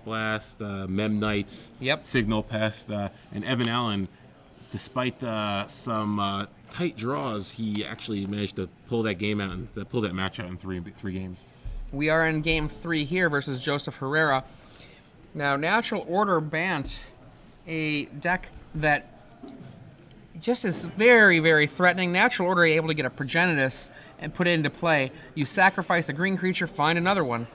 Blast, Mem Knights, Yep. Signal Pest, and Evan Allen, despite some tight draws, he actually managed to pull that game out and pull that match out in three games. We are in game 3 here versus Joseph Herrera. Now, Natural Order Bant, a deck that just is very, very threatening. Natural Order able to get a Progenitus and put it into play. You sacrifice a green creature, find another one.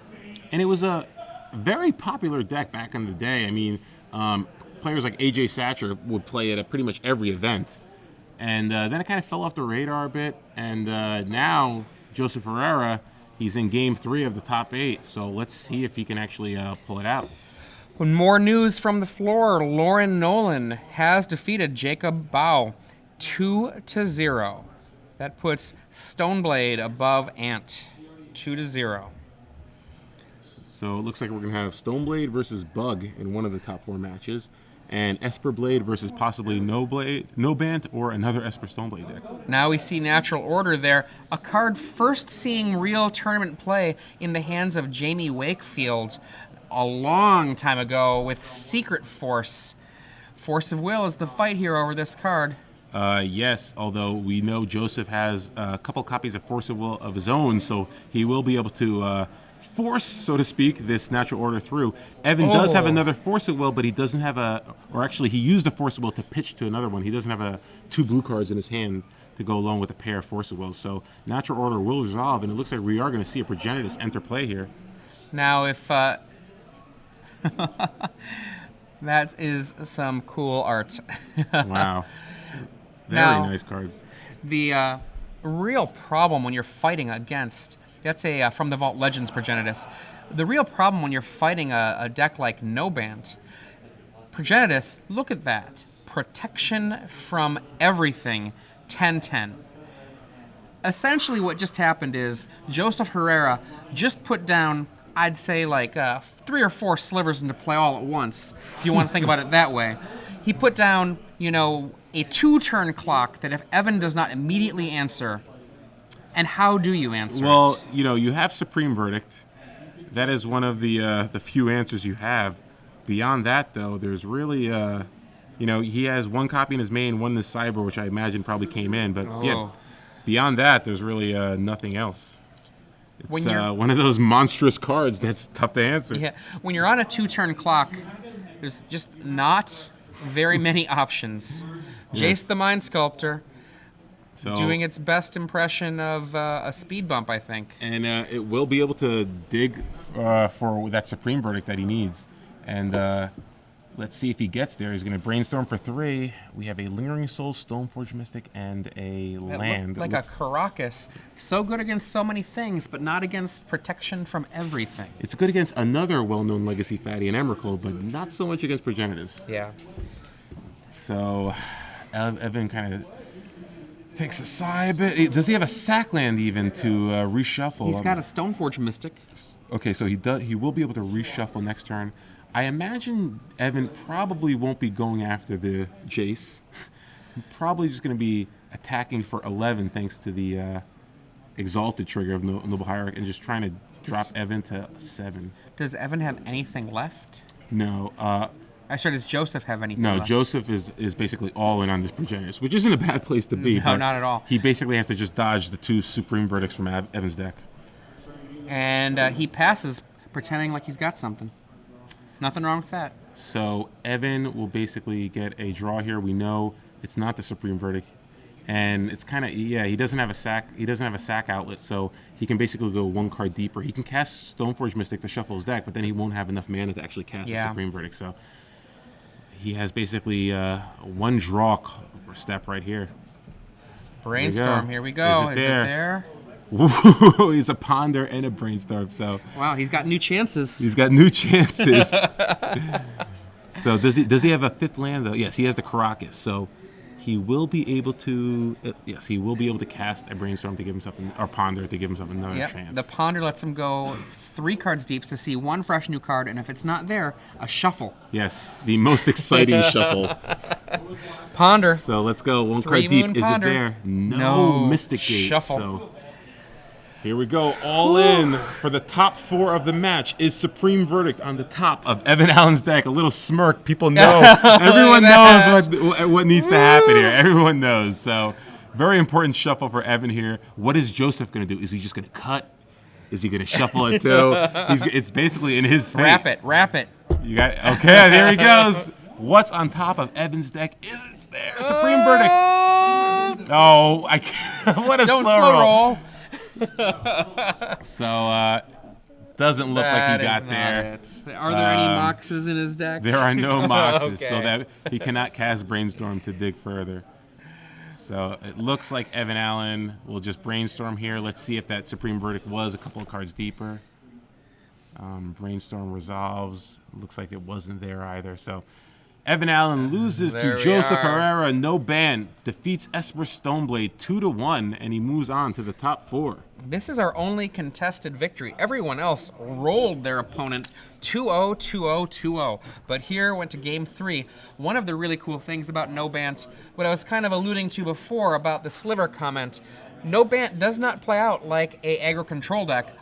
And it was a very popular deck back in the day. I mean, players like AJ Satcher would play it at pretty much every event. And then it kind of fell off the radar a bit. And now, Joseph Herrera, he's in game 3 of the top 8. So let's see if he can actually pull it out. More news from the floor. Lauren Nolan has defeated Jacob Bow 2-0. That puts Stoneblade above Ant 2-0. So it looks like we're going to have Stoneblade versus Bug in one of the top 4 matches, and Esper Blade versus possibly No Bant or another Esper Stoneblade deck. Now we see Natural Order there, a card first seeing real tournament play in the hands of Jamie Wakefield a long time ago with Secret Force. Force of Will is the fight here over this card. Yes, although we know Joseph has a couple copies of Force of Will of his own, so he will be able to force, so to speak, this Natural Order through. Evan does have another Force of Will, but he doesn't have or actually he used a Force of Will to pitch to another one. He doesn't have 2 blue cards in his hand to go along with a pair of Force of Will. So Natural Order will resolve, and it looks like we are going to see a Progenitus enter play here. Now if... that is some cool art. Wow. Very nice cards. The real problem when you're fighting against... That's a From the Vault Legends Progenitus. The real problem when you're fighting a deck like No Bant, Progenitus, look at that. Protection from everything, 10-10. Essentially what just happened is Joseph Herrera just put down, I'd say, like 3 or 4 slivers into play all at once, if you want to think about it that way. He put down, you know, a 2-turn clock that if Evan does not immediately answer, and how do you answer it? Well, you know, you have Supreme Verdict. That is one of the few answers you have. Beyond that, though, there's really, you know, he has 1 copy in his main, 1 in his cyber, which I imagine probably came in. But yeah, beyond that, there's really nothing else. It's one of those monstrous cards that's tough to answer. Yeah, when you're on a 2-turn clock, there's just not very many options. Yes. Jace the Mind Sculptor, doing its best impression of a speed bump, I think. And it will be able to dig for that Supreme Verdict that he needs. And let's see if he gets there. He's going to brainstorm for 3. We have a Lingering Soul, Stoneforge Mystic, and a land. Like a Caracas. So good against so many things, but not against protection from everything. It's good against another well-known Legacy Fatty in Emrakul, but not so much against Progenitus. Yeah. So Evan kind of takes a sigh a bit. Does he have a Sackland even to reshuffle? He's got a Stoneforge Mystic. Okay, so he will be able to reshuffle next turn. I imagine Evan probably won't be going after the Jace. Probably just going to be attacking for 11 thanks to the Exalted trigger of Noble Hierarch and just trying to drop Evan to 7. Does Evan have anything left? No. Does Joseph have anything No, left? Joseph is basically all in on this Progenitus, which isn't a bad place to be. No, not at all. He basically has to just dodge the 2 Supreme Verdicts from Evan's deck. And he passes, pretending like he's got something. Nothing wrong with that. So Evan will basically get a draw here. We know it's not the Supreme Verdict, and it's kind of he doesn't have a sack. He doesn't have a sack outlet, so he can basically go 1 card deeper. He can cast Stoneforge Mystic to shuffle his deck, but then he won't have enough mana to actually cast the Supreme Verdict. So he has basically 1 draw step right here. Brainstorm. Here we go. Is it there? Ooh, he's a Ponder and a Brainstorm. So wow, he's got new chances. He's got new chances. So does he have a 5th land though? Yes, he has the Caracas. So he will be able to he will be able to cast a Brainstorm to give himself or Ponder to give himself another chance. The Ponder lets him go 3 cards deep to see 1 fresh new card, and if it's not there, a shuffle. Yes, the most exciting shuffle. Ponder. So let's go 1 card deep. Is Ponder. it there? No, Mystic Gate. Shuffle. So Here we go, all in for the top 4 of the match is Supreme Verdict on the top of Evan Allen's deck. A little smirk. People know. Everyone knows what needs to happen here. Everyone knows. So, very important shuffle for Evan here. What is Joseph going to do? Is he just going to cut? Is he going to shuffle it too? It's basically in his thing. Wrap it. You got okay. There he goes. What's on top of Evan's deck? It's there. Supreme Verdict. Oh, I can't. What a Don't slow roll. So, doesn't look like he got there. Are there any moxes in his deck? There are no moxes, Okay. so that he cannot cast Brainstorm to dig further. So it looks like Evan Allen will just Brainstorm here. Let's see if that Supreme Verdict was a couple of cards deeper. Brainstorm resolves. Looks like it wasn't there either. So Evan Allen loses There to we Joseph are. Herrera, no ban, defeats Esper Stoneblade 2-1, and he moves on to the top 4. This is our only contested victory. Everyone else rolled their opponent 2-0, 2-0, 2-0. But here went to game 3. One of the really cool things about No Bant, what I was kind of alluding to before about the sliver comment, No Bant does not play out like a aggro control deck.